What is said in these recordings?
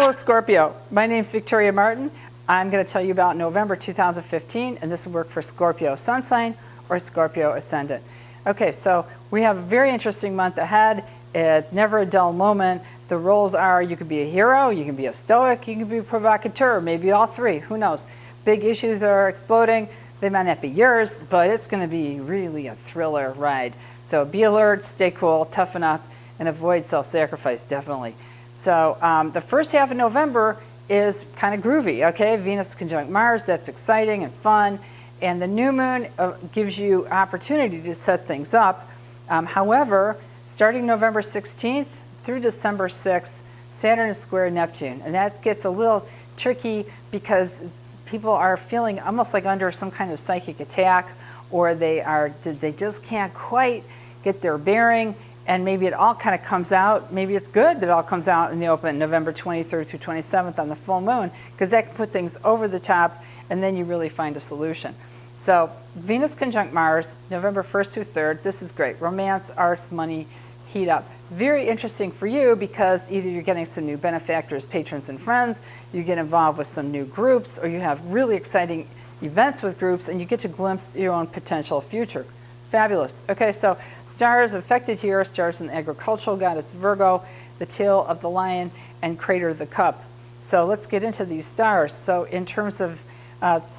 Hello Scorpio, my name is Victoria Martin. I'm going to tell you about November 2015, and this will work for Scorpio Sun sign or Scorpio Ascendant. Okay, so we have a very interesting month ahead. It's never a dull moment. The roles are you could be a hero, you can be a stoic, you can be a provocateur, maybe all three, who knows. Big issues are exploding. They might not be yours, but it's going to be really a thriller ride. So be alert, stay cool, toughen up, and avoid self-sacrifice, definitely. So the first half of November is kind of groovy, okay? Venus conjunct Mars, that's exciting and fun. And the new moon gives you opportunity to set things up. However, starting November 16th through December 6th, Saturn is square Neptune. And that gets a little tricky because people are feeling almost like under some kind of psychic attack, or they just can't quite get their bearing, and maybe it all kind of comes out. Maybe it's good that it all comes out in the open November 23rd through 27th on the full moon, because that can put things over the top, and then you really find a solution. So Venus conjunct Mars, November 1st through 3rd, this is great. Romance, arts, money, heat up. Very interesting for you because either you're getting some new benefactors, patrons, and friends, you get involved with some new groups, or you have really exciting events with groups, and you get to glimpse your own potential future. Fabulous. Okay, so stars affected here, stars in the agricultural goddess Virgo, the tail of the lion, and crater of the cup. So let's get into these stars. So in terms of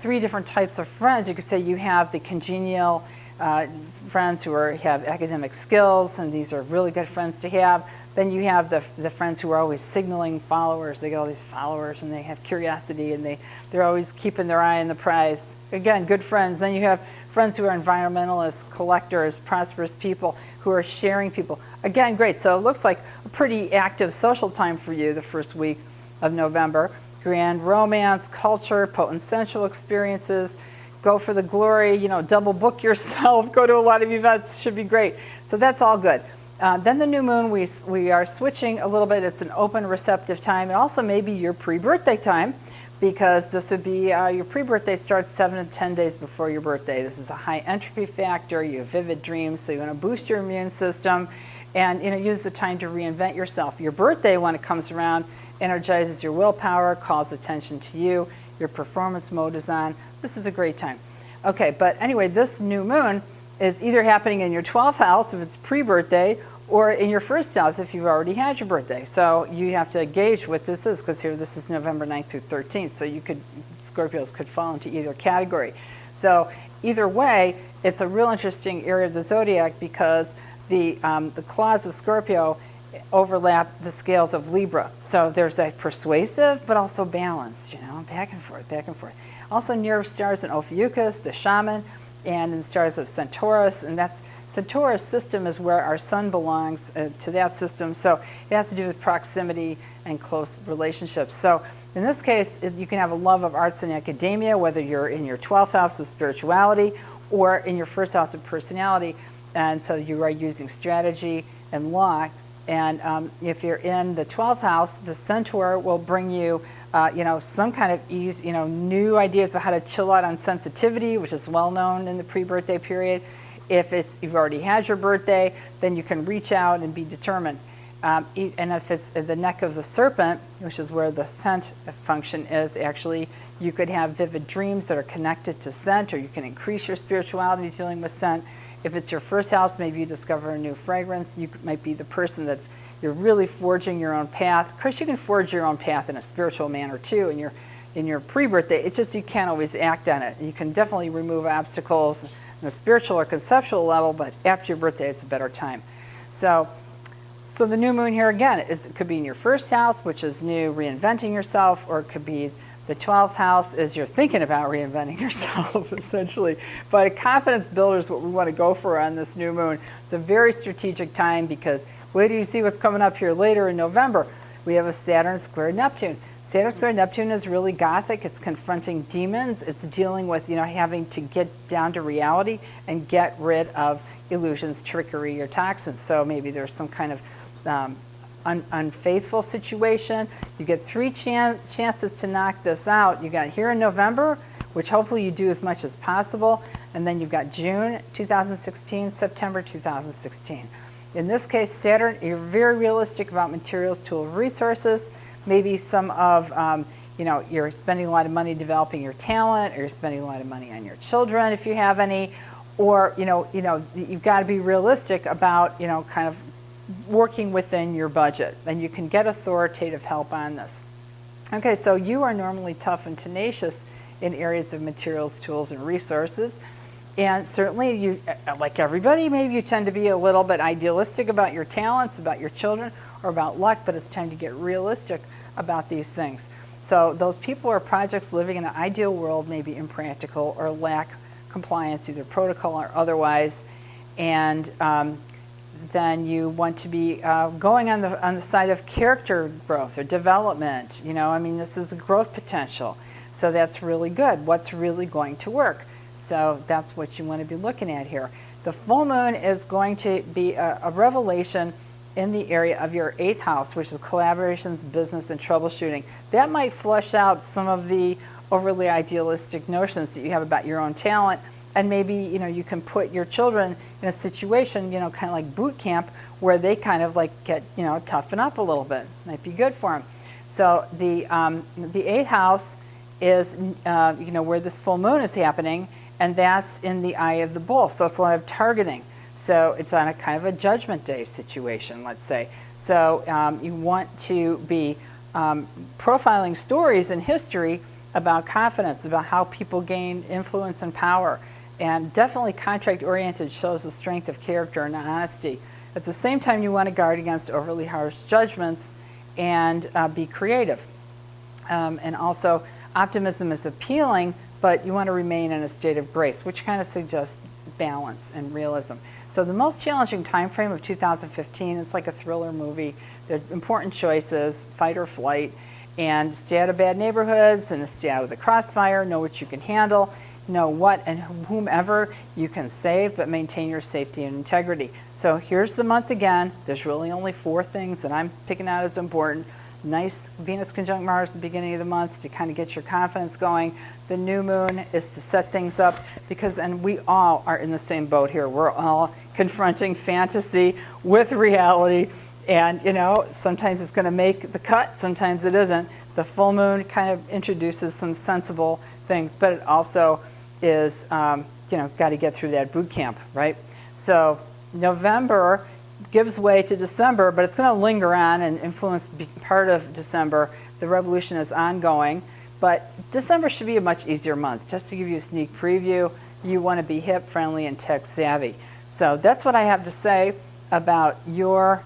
three different types of friends, you could say you have the congenial friends who have academic skills, and these are really good friends to have. Then you have the friends who are always signaling followers. They get all these followers, and they have curiosity, and they're always keeping their eye on the prize. Again, good friends. Then you have friends who are environmentalists, collectors, prosperous people who are sharing people. Again, great. So it looks like a pretty active social time for you the first week of November. Grand romance, culture, potent sensual experiences. Go for the glory, double book yourself, go to a lot of events, should be great. So that's all good. Then the new moon, we are switching a little bit. It's an open, receptive time. And also maybe your pre-birthday time, because this would be, your pre-birthday starts 7 to 10 days before your birthday. This is a high entropy factor. You have vivid dreams, so you want to boost your immune system and use the time to reinvent yourself. Your birthday, when it comes around, energizes your willpower, calls attention to you. Your performance mode is on. This is a great time. Okay, but anyway, this new moon is either happening in your 12th house if it's pre-birthday, or in your first house if you've already had your birthday. So you have to gauge what this is, because here this is November 9th through 13th. So Scorpios could fall into either category. So either way, it's a real interesting area of the zodiac because the claws of Scorpio overlap the scales of Libra. So there's that persuasive, but also balanced, back and forth, back and forth. Also near stars in Ophiuchus, the shaman, and in the stars of Centaurus, and that's Centaurus system is where our sun belongs to that system. So it has to do with proximity and close relationships. So in this case, you can have a love of arts and academia, whether you're in your 12th house of spirituality or in your first house of personality. And so you are using strategy and law. And if you're in the 12th house, the centaur will bring you, some kind of ease, new ideas of how to chill out on sensitivity, which is well known in the pre-birthday period. If you've already had your birthday, then you can reach out and be determined. And if it's the neck of the serpent, which is where the scent function is, actually, you could have vivid dreams that are connected to scent, or you can increase your spirituality dealing with scent. If it's your first house, maybe you discover a new fragrance. You might be the person that you're really forging your own path. Of course, you can forge your own path in a spiritual manner too in your pre-birthday. It's just you can't always act on it. You can definitely remove obstacles on a spiritual or conceptual level, but after your birthday, it's a better time. So the new moon here again it could be in your first house, which is new, reinventing yourself, or it could be the 12th house as you're thinking about reinventing yourself, essentially. But a confidence builder is what we want to go for on this new moon. It's a very strategic time because wait till you see what's coming up here later in November. We have a Saturn square Neptune. Saturn square Neptune is really gothic. It's confronting demons. It's dealing with, having to get down to reality and get rid of illusions, trickery, or toxins. So maybe there's some kind of unfaithful situation. You get three chances to knock this out. You got here in November, which hopefully you do as much as possible, and then you've got June 2016, September 2016. In this case, Saturn, you're very realistic about materials, tools, resources, maybe some of, you're spending a lot of money developing your talent, or you're spending a lot of money on your children if you have any, or, you've got to be realistic about, kind of working within your budget, and you can get authoritative help on this. Okay, so you are normally tough and tenacious in areas of materials, tools, and resources. And certainly you, like everybody, maybe you tend to be a little bit idealistic about your talents, about your children, or about luck, but it's time to get realistic about these things. So those people or projects living in an ideal world may be impractical or lack compliance, either protocol or otherwise. And then you want to be going on the side of character growth or development. This is a growth potential. So that's really good. What's really going to work? So that's what you want to be looking at here. The full moon is going to be a revelation in the area of your 8th house, which is collaborations, business, and troubleshooting. That might flush out some of the overly idealistic notions that you have about your own talent, and maybe you can put your children in a situation, kind of like boot camp, where they kind of like get toughen up a little bit. Might be good for them. So the 8th house is where this full moon is happening, and that's in the eye of the bull. So it's a lot of targeting. So it's on a kind of a judgment day situation, let's say. So you want to be profiling stories in history about confidence, about how people gain influence and power. And definitely contract-oriented shows the strength of character and honesty. At the same time, you want to guard against overly harsh judgments and be creative. And also, optimism is appealing, but you want to remain in a state of grace, which kind of suggests balance and realism. So the most challenging time frame of 2015, it's like a thriller movie. There are important choices, fight or flight, and stay out of bad neighborhoods and stay out of the crossfire, know what you can handle, know what and whomever you can save, but maintain your safety and integrity. So here's the month again. There's really only 4 things that I'm picking out as important. Nice Venus conjunct Mars at the beginning of the month to kind of get your confidence going. The new moon is to set things up, because then we all are in the same boat here. We're all confronting fantasy with reality, and sometimes it's going to make the cut, sometimes it isn't. The full moon kind of introduces some sensible things, but it also is got to get through that boot camp, right? So November gives way to December, but it's going to linger on and influence part of December. The revolution is ongoing, but December should be a much easier month. Just to give you a sneak preview, you want to be hip, friendly, and tech savvy. So that's what I have to say about your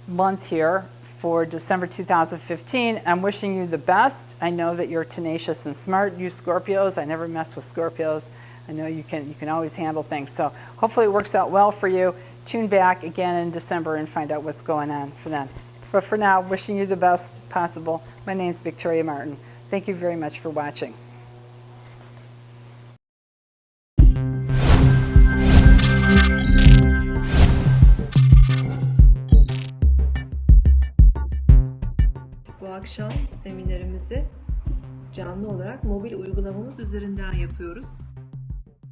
month here for December 2015. I'm wishing you the best. I know that you're tenacious and smart, you Scorpios. I never mess with Scorpios. I know you can always handle things. So hopefully it works out well for you. Tune back again in December and find out what's going on for them. But for now, wishing you the best possible. My name's Victoria Martin. Thank you very much for watching. Bu akşam seminerimizi canlı olarak mobil uygulamamız üzerinden yapıyoruz.